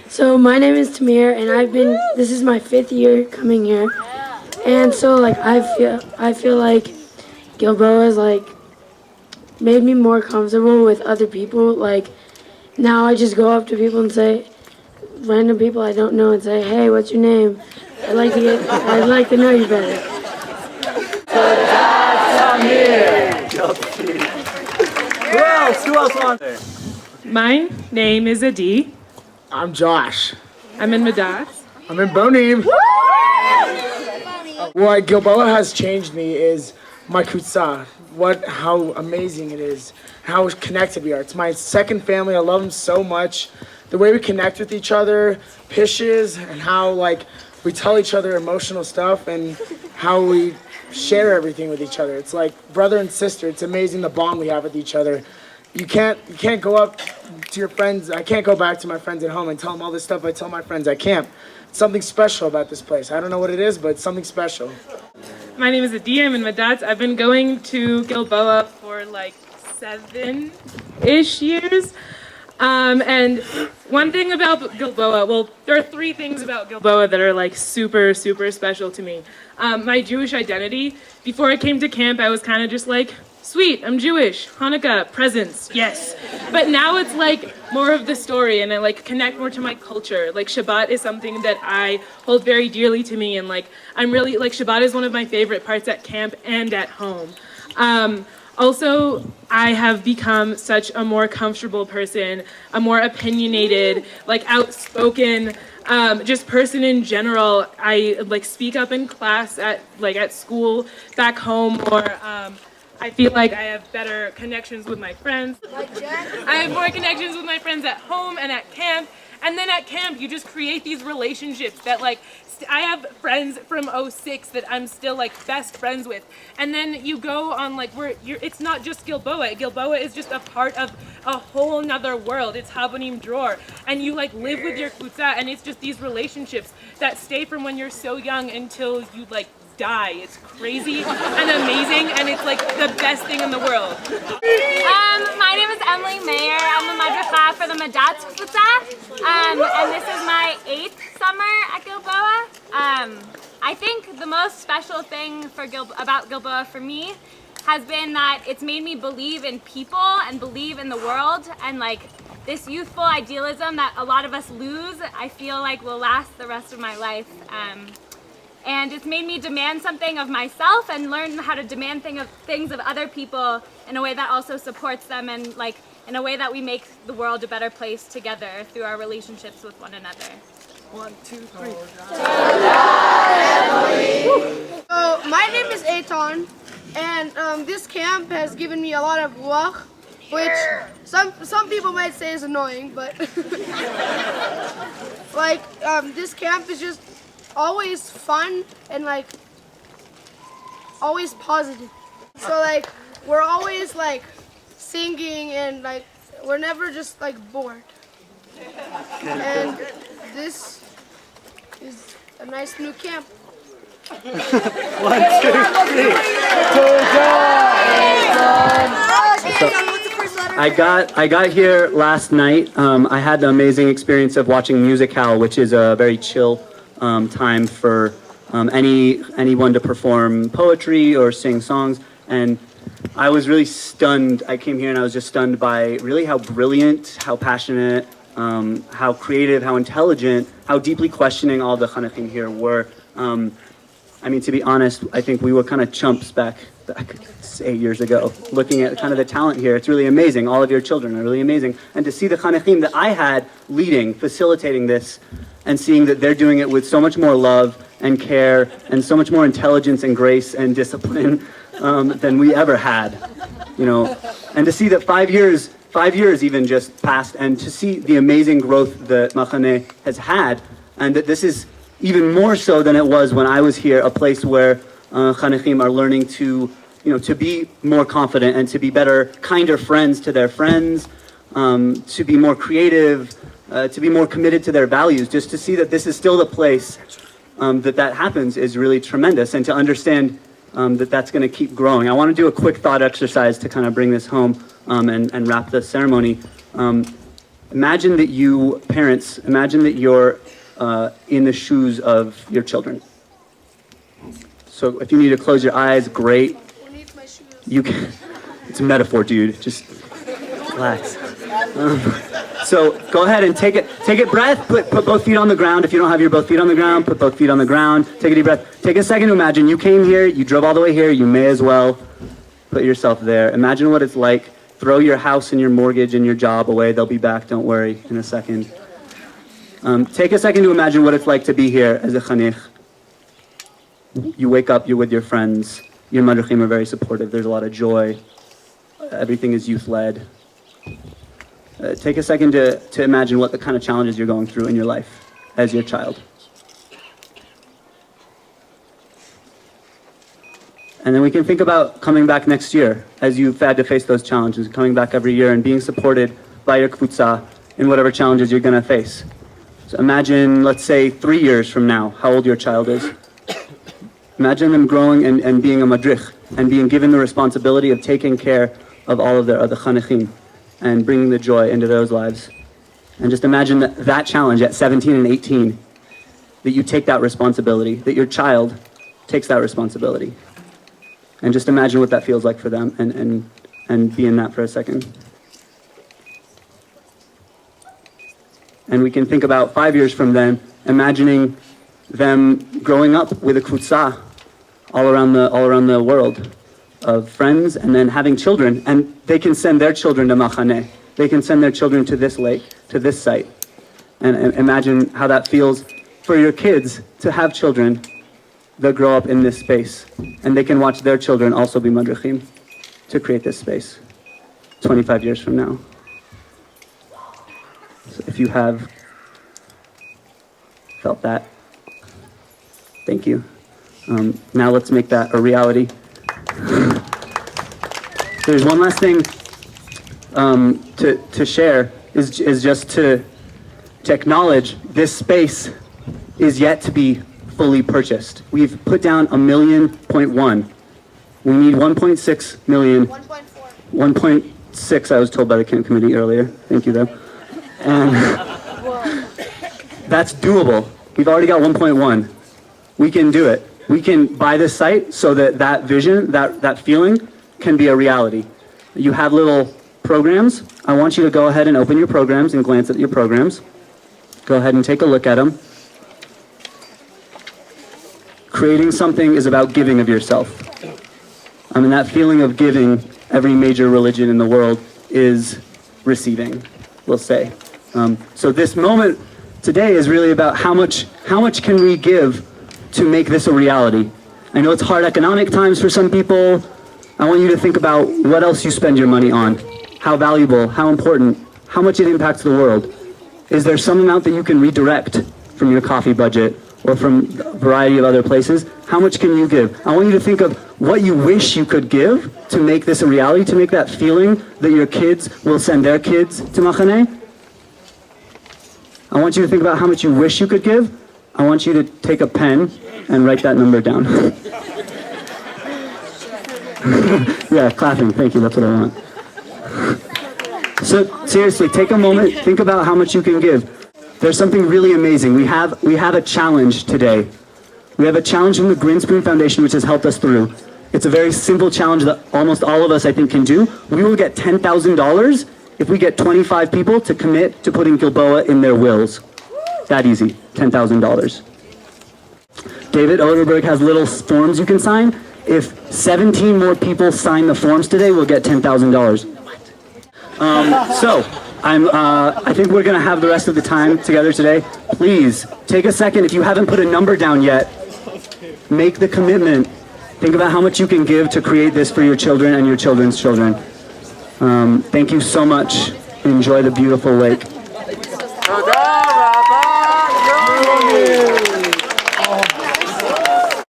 So my name is Tamir, and this is my 5th year coming here. And so like I feel like Gilboa has like made me more comfortable with other people. Like now I just go up to people and say, random people I don't know, and say, hey, what's your name? I'd like to know you better. Who else on there? My name is Adi. I'm Josh. I'm in Madas. I'm in Bonim. What Gilboa has changed me is my kutzah. How amazing it is, how connected we are. It's my second family. I love them so much. The way we connect with each other, pishes, and how like we tell each other emotional stuff and how we share everything with each other. It's like brother and sister. It's amazing the bond we have with each other. You can't go up to your friends. I can't go back to my friends at home and tell them all this stuff I tell my friends. I can't. It's something special about this place. I don't know what it is, but it's something special. My name is Adi. I'm in Madas. I've been going to Gilboa for like 7-ish years. And one thing about Gilboa, well, there are 3 things about Gilboa that are like super, super special to me. My Jewish identity. Before I came to camp, I was kind of just like, sweet, I'm Jewish, Hanukkah, presents, yes. But now it's like more of the story, and I like connect more to my culture. Like Shabbat is something that I hold very dearly to me, and like I'm really like Shabbat is one of my favorite parts at camp and at home. Also, I have become such a more comfortable person, a more opinionated, like outspoken, just person in general. I like speak up in class at school, back home, or I feel like I have better connections with my friends. I have more connections with my friends at home and at camp. And then at camp, you just create these relationships that like, I have friends from '06 that I'm still like best friends with. And then you go on like, it's not just Gilboa. Gilboa is just a part of a whole nother world. It's Habonim Dror. And you like live with your kutza, and it's just these relationships that stay from when you're so young until you like die. It's crazy and amazing, and it's like the best thing in the world. My name is Emily Mayer. I'm a madricha for the Madat Kfutza, and this is my 8th summer at Gilboa. I think the most special thing about Gilboa for me has been that it's made me believe in people and believe in the world, and like this youthful idealism that a lot of us lose, I feel like will last the rest of my life. And it's made me demand something of myself and learn how to demand things of other people in a way that also supports them, and like in a way that we make the world a better place together through our relationships with one another. 1, 2, 3. So my name is Eitan, and this camp has given me a lot of ruach, which some people might say is annoying, but like this camp is just always fun and like always positive. So like we're always like singing, and like we're never just like bored. And this is a nice new camp. 1, 2, 3. I got here last night. I had the amazing experience of watching Musical, which is a very chill time for anyone to perform poetry or sing songs, and I was really stunned. I came here and I was just stunned by really how brilliant, how passionate, how creative, how intelligent, how deeply questioning all the chanachim here were. I mean, to be honest, I think we were kind of chumps back 8 years ago, looking at kind of the talent here. It's really amazing. All of your children are really amazing. And to see the chanachim that I had leading, facilitating this, and seeing that they're doing it with so much more love and care and so much more intelligence and grace and discipline than we ever had, you know. And to see that 5 years even just passed, and to see the amazing growth that Machane has had, and that this is even more so than it was when I was here, a place where chanachim are learning to, you know, to be more confident and to be better, kinder friends to their friends, to be more creative, to be more committed to their values. Just to see that this is still the place that happens is really tremendous, and to understand that that's going to keep growing. I want to do a quick thought exercise to kind of bring this home and wrap the ceremony. Imagine that you, parents, imagine that you're in the shoes of your children. So if you need to close your eyes, great. Who needs my shoes? You can, it's a metaphor, dude. Just relax. So go ahead and take a breath. Put both feet on the ground. If you don't have your both feet on the ground, put both feet on the ground. Take a deep breath. Take a second to imagine you came here, you drove all the way here, you may as well put yourself there. Imagine what it's like. Throw your house and your mortgage and your job away. They'll be back, don't worry, in a second. Take a second to imagine what it's like to be here as a chanich. You wake up, you're with your friends. Your madrichim are very supportive. There's a lot of joy. Everything is youth-led. Take a second to imagine what the kind of challenges you're going through in your life as your child. And then we can think about coming back next year as you've had to face those challenges, coming back every year and being supported by your kfutza in whatever challenges you're going to face. So imagine, let's say, 3 years from now, how old your child is. Imagine them growing and being a madrich and being given the responsibility of taking care of all of their other chanechim and bringing the joy into those lives. And just imagine that challenge at 17 and 18, that you take that responsibility, that your child takes that responsibility. And just imagine what that feels like for them and be in that for a second. And we can think about 5 years from then, imagining them growing up with a kfutza all around the world of friends, and then having children, and they can send their children to Machaneh. They can send their children to this lake, to this site. And imagine how that feels for your kids to have children that grow up in this space, and they can watch their children also be madrichim to create this space 25 years from now. So if you have felt that, thank you. Now let's make that a reality. There's one last thing to share is just to acknowledge this space is yet to be fully purchased. We've put down $1.1 million. We need 1.6 million. 1.4. 1.6, I was told by the camp committee earlier. Thank you, though. And that's doable. We've already got 1.1. We can do it. We can buy this site so that vision, that feeling can be a reality. You have little programs. I want you to go ahead and open your programs and glance at your programs. Go ahead and take a look at them. Creating something is about giving of yourself. I mean, that feeling of giving, every major religion in the world is receiving, we'll say. So this moment today is really about how much can we give to make this a reality. I know it's hard economic times for some people. I want you to think about what else you spend your money on. How valuable, how important, how much it impacts the world. Is there some amount that you can redirect from your coffee budget or from a variety of other places? How much can you give? I want you to think of what you wish you could give to make this a reality, to make that feeling that your kids will send their kids to Machaneh. I want you to think about how much you wish you could give. I want you to take a pen and write that number down. Yeah, clapping, thank you, that's what I want. So seriously, take a moment, think about how much you can give. There's something really amazing. We have a challenge today. We have a challenge from the Grinspoon Foundation, which has helped us through. It's a very simple challenge that almost all of us, I think, can do. We will get $10,000 if we get 25 people to commit to putting Gilboa in their wills. That easy, $10,000. David Oderberg has little forms you can sign. If 17 more people sign the forms today, we'll get $10,000. I think we're going to have the rest of the time together today. Please, take a second. If you haven't put a number down yet, make the commitment. Think about how much you can give to create this for your children and your children's children. Thank you so much. Enjoy the beautiful lake.